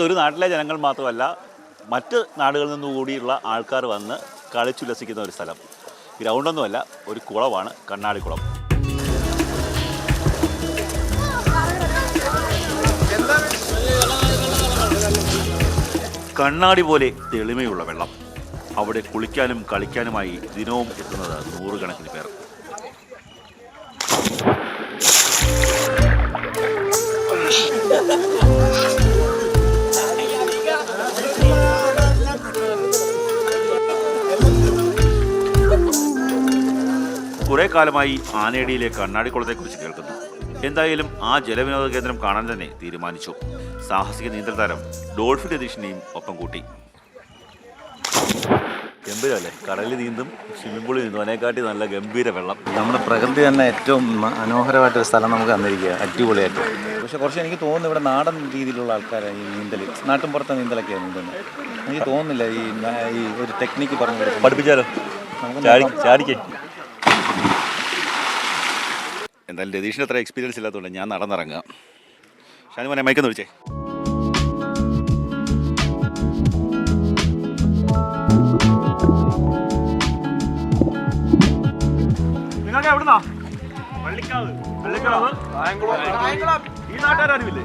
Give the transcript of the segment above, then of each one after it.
ഒരു നാട്ടിലെ ജനങ്ങൾ മാത്രമല്ല, മറ്റ് നാടുകളിൽ നിന്ന് കൂടിയുള്ള ആൾക്കാർ വന്ന് കളിച്ചുല്ലസിക്കുന്ന ഒരു സ്ഥലം. ഗ്രൗണ്ടൊന്നുമല്ല, ഒരു കുളമാണ് കണ്ണാടിക്കുളം. കണ്ണാടി പോലെ തെളിമയുള്ള വെള്ളം. അവിടെ കുളിക്കാനും കളിക്കാനുമായി ദിനവും എത്തുന്നത് നൂറുകണക്കിന് പേർ. കുറെ കാലമായി ആനേടിയിലെ കണ്ണാടിക്കുളത്തെക്കുറിച്ച് കേൾക്കുന്നു. എന്തായാലും ആ ജലവിനോദ കേന്ദ്രം കാണാൻ തന്നെ തീരുമാനിച്ചു. സാഹസിക നീന്തൽ താരം ഡോൾഫിൻ രതീഷിനെയും ഒപ്പം കൂട്ടി. ഗംഭീരമല്ലേ? കടലിൽ നീന്തും, സ്വിമ്മിംഗ് പൂളിൽ നീന്തും, അതിനെക്കാട്ടി നല്ല ഗംഭീര വെള്ളം. നമ്മുടെ പ്രകൃതി തന്നെ ഏറ്റവും മനോഹരമായിട്ടൊരു സ്ഥലം നമുക്ക് തന്നിരിക്കുക, അടിപൊളിയായിട്ട്. പക്ഷെ കുറച്ച് എനിക്ക് തോന്നുന്നു ഇവിടെ നാടൻ രീതിയിലുള്ള ആൾക്കാരാണ് ഈ നീന്തൽ, നാട്ടിൻ പുറത്തെ നീന്തലൊക്കെയാണ് നീന്തുന്നത്. എനിക്ക് തോന്നുന്നില്ല ഈ ഒരു ടെക്നിക്ക് പറഞ്ഞു പഠിപ്പിച്ചാലോ? ചാടിക്കേ. എന്തായാലും രതീഷിന് അത്ര എക്സ്പീരിയൻസ് ഇല്ലാത്തതുകൊണ്ട് ഞാൻ നടന്നിറങ്ങുക. ഷാനിമോനെ മയക്കൊന്ന് വിളിച്ചേ. നിങ്ങൾക്ക് എവിടുന്നാ? വള്ളിക്കാവ്. ഈ നാട്ടുകാരില്ലേ?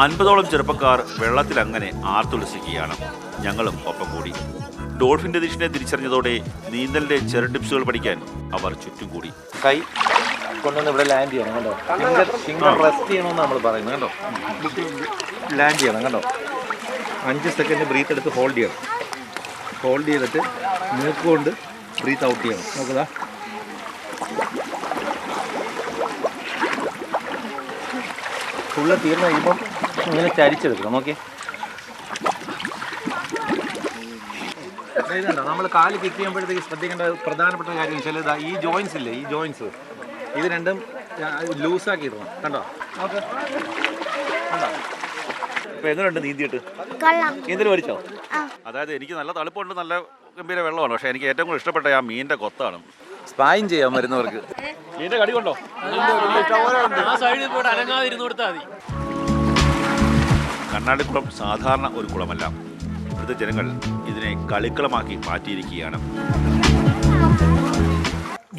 50ഓളം ചെറുപ്പക്കാർ വെള്ളത്തിൽ അങ്ങനെ ആർത്തുല്ലസിക്കുകയാണ്. ഞങ്ങളും ഒപ്പം കൂടി. ഡോൾഫിൻ രതീഷിനെ തിരിച്ചറിഞ്ഞതോടെ നീന്തലിന്റെ ചെറു ടിപ്സുകൾ പഠിക്കാൻ അവർ ചുറ്റും കൂടി. കൈ കൊണ്ടുവന്ന് ഇവിടെ ലാൻഡ് ചെയ്യണം കേട്ടോ. ഫിംഗർ റെസ്റ്റ് ചെയ്യണമെന്ന് നമ്മൾ പറയുന്നത് കേട്ടോ. ലാൻഡ് ചെയ്യണം കേട്ടോ. 5 സെക്കൻഡ് ബ്രീത്ത് എടുത്ത് ഹോൾഡ് ചെയ്യണം. ഹോൾഡ് ചെയ്തിട്ട് മൂക്ക് കൊണ്ട് ബ്രീത്ത് ഔട്ട് ചെയ്യണം. നോക്കുക, ഫുള്ള് തീർന്നു കഴിയുമ്പം ഇങ്ങനെ ചരിച്ചെടുക്കണം. നോക്കി, ഇതുണ്ടോ നമ്മൾ കാല് കിക്ക് ചെയ്യുമ്പോഴത്തേക്ക് ശ്രദ്ധിക്കേണ്ട പ്രധാനപ്പെട്ട കാര്യം വെച്ചാൽ ഇതാ ഈ ജോയിൻസ് ഇല്ലേ, ഈ ജോയിൻസ് ഇത് രണ്ടും ലൂസാക്കി ഇടണം. കണ്ടോ? ഓക്കെ, കണ്ടോ? ഇപ്പൊ എങ്ങനെയുണ്ട് നീന്തിയിട്ട്? നീന്തൽ പഠിച്ചോ? അതായത് എനിക്ക് നല്ല തണുപ്പുണ്ട്, നല്ല ഗംഭീര വെള്ളമാണ്. പക്ഷെ എനിക്ക് ഏറ്റവും കൂടുതൽ ഇഷ്ടപ്പെട്ട ആ മീനിന്റെ കൊത്താണ്. സ്പായും ചെയ്യാൻ വരുന്നവർക്ക് മീനിന്റെ കടി കൊണ്ടോ? കണ്ണാടിക്കുളം സാധാരണ ഒരു കുളമല്ല. ഇവിടുത്തെ ജനങ്ങൾ ഇതിനെ കളിക്കളമാക്കി മാറ്റിയിരിക്കുകയാണ്.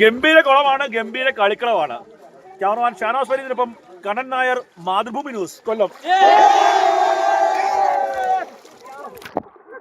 ഗംഭീര കുളമാണ്, ഗംഭീര കളിക്കളമാണ്. ക്യാമറമാൻ ഷാനവാസ് ഫരീദിനൊപ്പം കണ്ണൻ നായർ, മാതൃഭൂമി ന്യൂസ്, കൊല്ലം.